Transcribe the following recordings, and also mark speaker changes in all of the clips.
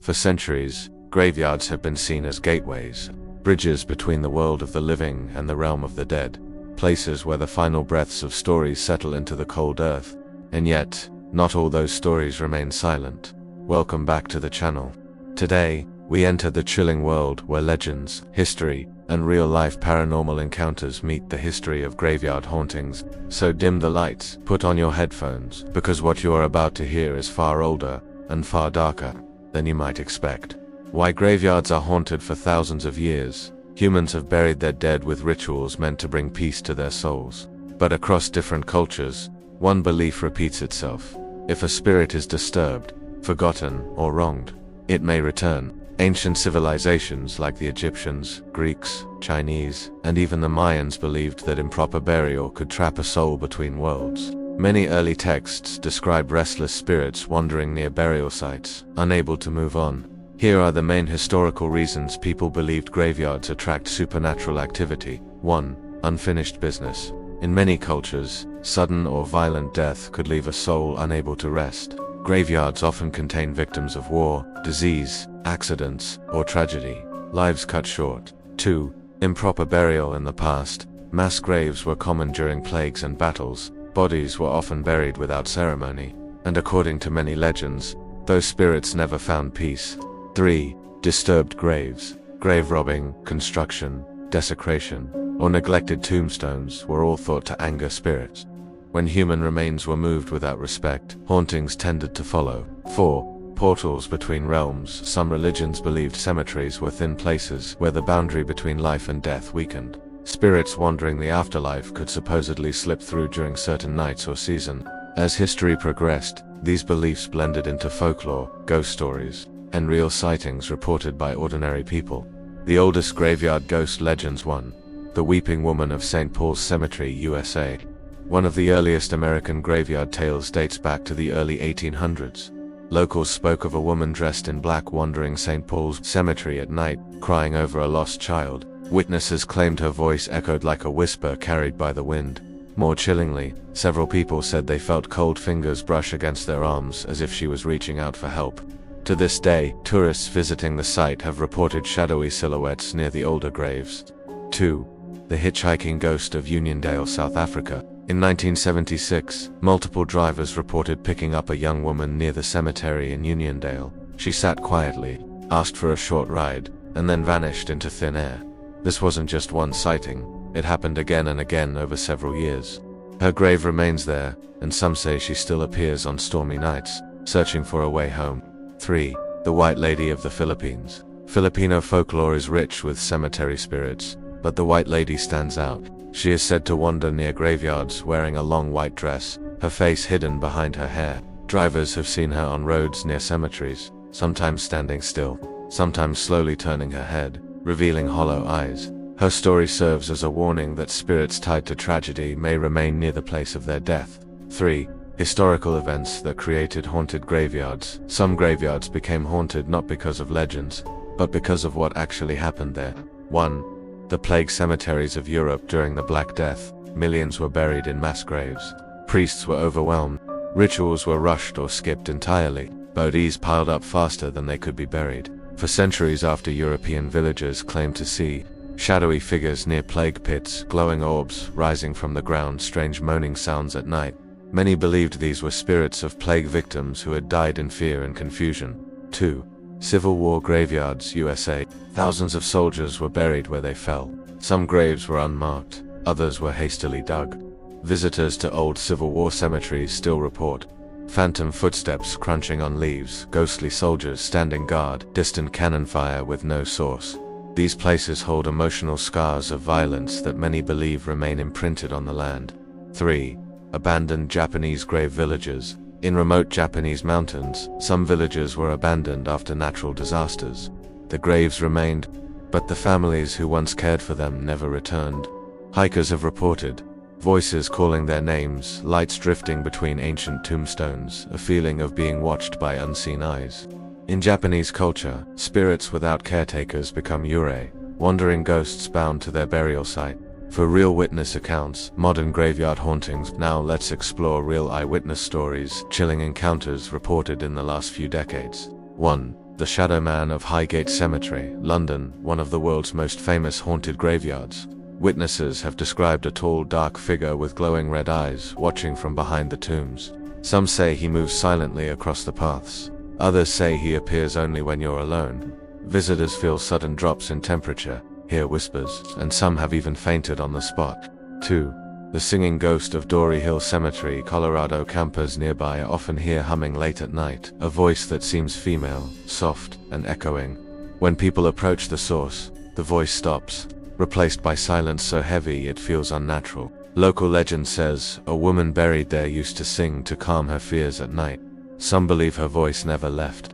Speaker 1: For centuries, graveyards have been seen as gateways, bridges between the world of the living and the realm of the dead, places where the final breaths of stories settle into the cold earth. And yet, not all those stories remain silent. Welcome back to the channel. Today, we enter the chilling world where legends, history, and real-life paranormal encounters meet the history of graveyard hauntings. So dim the lights, put on your headphones, because what you are about to hear is far older and far darker than you might expect. Why graveyards are haunted for thousands of years. Humans have buried their dead with rituals meant to bring peace to their souls. But across different cultures, one belief repeats itself. If a spirit is disturbed, forgotten, or wronged, it may return. Ancient civilizations like the Egyptians, Greeks, Chinese, and even the Mayans believed that improper burial could trap a soul between worlds. Many early texts describe restless spirits wandering near burial sites, unable to move on. Here are the main historical reasons people believed graveyards attract supernatural activity. 1. Unfinished business. In many cultures, sudden or violent death could leave a soul unable to rest. Graveyards often contain victims of war, disease, accidents, or tragedy, lives cut short. 2. Improper burial. In the past, mass graves were common during plagues and battles. Bodies were often buried without ceremony, and according to many legends, those spirits never found peace. 3. Disturbed graves. Grave robbing, construction, desecration, or neglected tombstones were all thought to anger spirits. When human remains were moved without respect, hauntings tended to follow. 4. Portals between realms. Some religions believed cemeteries were thin places where the boundary between life and death weakened. Spirits wandering the afterlife could supposedly slip through during certain nights or seasons. As history progressed, these beliefs blended into folklore, ghost stories, and real sightings reported by ordinary people. The oldest graveyard ghost legends. 1. The Weeping Woman of St. Paul's Cemetery, USA. One of the earliest American graveyard tales dates back to the early 1800s. Locals spoke of a woman dressed in black wandering St. Paul's Cemetery at night, crying over a lost child. Witnesses claimed her voice echoed like a whisper carried by the wind. More chillingly, several people said they felt cold fingers brush against their arms as if she was reaching out for help. To this day, tourists visiting the site have reported shadowy silhouettes near the older graves. 2. The hitchhiking ghost of Uniondale, South Africa. In 1976, multiple drivers reported picking up a young woman near the cemetery in Uniondale. She sat quietly, asked for a short ride, and then vanished into thin air. This wasn't just one sighting, it happened again and again over several years. Her grave remains there, and some say she still appears on stormy nights, searching for a way home. 3. The White Lady of the Philippines. Filipino folklore is rich with cemetery spirits, but the White Lady stands out. She is said to wander near graveyards wearing a long white dress, her face hidden behind her hair. Drivers have seen her on roads near cemeteries, sometimes standing still, sometimes slowly turning her head, revealing hollow eyes. Her story serves as a warning that spirits tied to tragedy may remain near the place of their death. 3. Historical events that created haunted graveyards. Some graveyards became haunted not because of legends, but because of what actually happened there. 1. The plague cemeteries of Europe during the Black Death. Millions were buried in mass graves. Priests were overwhelmed. Rituals were rushed or skipped entirely. Bodies piled up faster than they could be buried. For centuries after, European villagers claimed to see shadowy figures near plague pits, glowing orbs rising from the ground, strange moaning sounds at night. Many believed these were spirits of plague victims who had died in fear and confusion. 2. Civil War graveyards, USA. Thousands of soldiers were buried where they fell. Some graves were unmarked, others were hastily dug. Visitors to old Civil War cemeteries still report phantom footsteps crunching on leaves, ghostly soldiers standing guard, distant cannon fire with no source. These places hold emotional scars of violence that many believe remain imprinted on the land. 3. Abandoned Japanese grave villages. In remote Japanese mountains, some villages were abandoned after natural disasters. The graves remained, but the families who once cared for them never returned. Hikers have reported voices calling their names, lights drifting between ancient tombstones, a feeling of being watched by unseen eyes. In Japanese culture, spirits without caretakers become yurei, wandering ghosts bound to their burial site. For real witness accounts, modern graveyard hauntings. Now let's explore real eyewitness stories, chilling encounters reported in the last few decades. 1. The Shadow Man of Highgate Cemetery, London, one of the world's most famous haunted graveyards. Witnesses have described a tall, dark figure with glowing red eyes watching from behind the tombs. Some say he moves silently across the paths. Others say he appears only when you're alone. Visitors feel sudden drops in temperature, hear whispers, and some have even fainted on the spot. 2. The singing ghost of Dory Hill Cemetery, Colorado. Campers nearby often hear humming late at night, a voice that seems female, soft, and echoing. When people approach the source, the voice stops, replaced by silence so heavy it feels unnatural. Local legend says a woman buried there used to sing to calm her fears at night. Some believe her voice never left.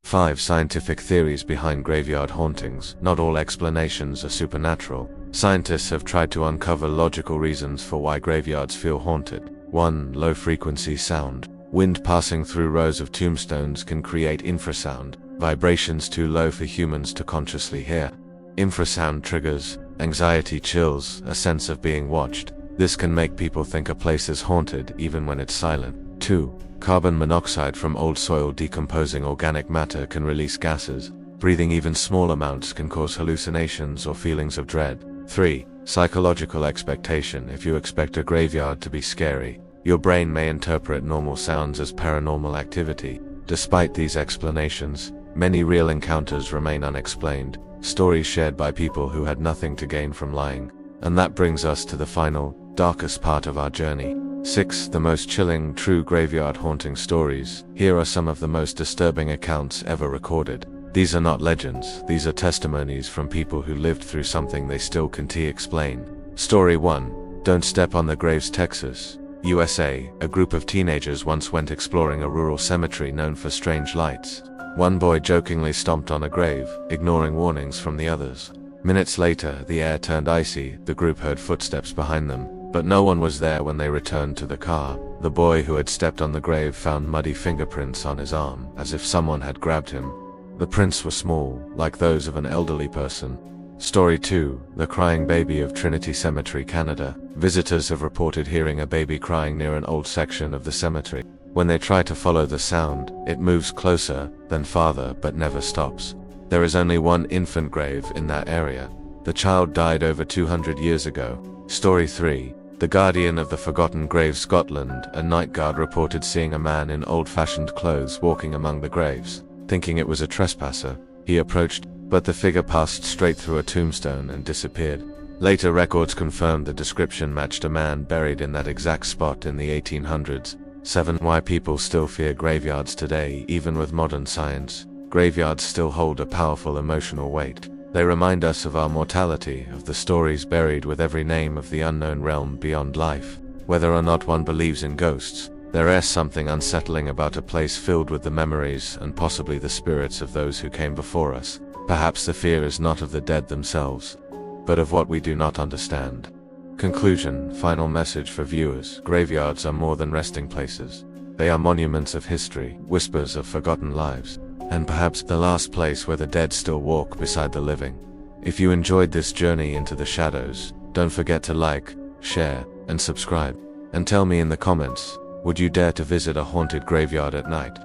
Speaker 1: 5. Scientific theories behind graveyard hauntings. Not all explanations are supernatural. Scientists have tried to uncover logical reasons for why graveyards feel haunted. 1. Low-frequency sound. Wind passing through rows of tombstones can create infrasound, vibrations too low for humans to consciously hear. Infrasound triggers anxiety, chills, a sense of being watched. This can make people think a place is haunted even when it's silent. 2. Carbon monoxide from old soil. Decomposing organic matter can release gases. Breathing even small amounts can cause hallucinations or feelings of dread. 3. Psychological expectation. If you expect a graveyard to be scary, your brain may interpret normal sounds as paranormal activity. Despite these explanations, many real encounters remain unexplained, stories shared by people who had nothing to gain from lying. And that brings us to the final, darkest part of our journey. 6. The most chilling, true graveyard haunting stories. Here are some of the most disturbing accounts ever recorded. These are not legends, these are testimonies from people who lived through something they still can't explain. Story 1. Don't Step on the Graves. Texas, USA. A group of teenagers once went exploring a rural cemetery known for strange lights. One boy jokingly stomped on a grave, ignoring warnings from the others. Minutes later, the air turned icy. The group heard footsteps behind them, but no one was there when they returned to the car. The boy who had stepped on the grave found muddy fingerprints on his arm, as if someone had grabbed him. The prints were small, like those of an elderly person. Story 2. The Crying Baby of Trinity Cemetery, Canada. Visitors have reported hearing a baby crying near an old section of the cemetery. When they try to follow the sound, it moves closer, then farther, but never stops. There is only one infant grave in that area. The child died over 200 years ago. Story 3. The Guardian of the Forgotten Graves, Scotland. A night guard reported seeing a man in old-fashioned clothes walking among the graves. Thinking it was a trespasser, he approached, but the figure passed straight through a tombstone and disappeared. Later records confirmed the description matched a man buried in that exact spot in the 1800s. 7. Why people still fear graveyards today. Even with modern science, graveyards still hold a powerful emotional weight. They remind us of our mortality, of the stories buried with every name of the unknown realm beyond life. Whether or not one believes in ghosts, there is something unsettling about a place filled with the memories and possibly the spirits of those who came before us. Perhaps the fear is not of the dead themselves, but of what we do not understand. Conclusion. Final message for viewers. Graveyards are more than resting places. They are monuments of history, whispers of forgotten lives, and perhaps the last place where the dead still walk beside the living. If you enjoyed this journey into the shadows, don't forget to like, share, and subscribe. And tell me in the comments, would you dare to visit a haunted graveyard at night?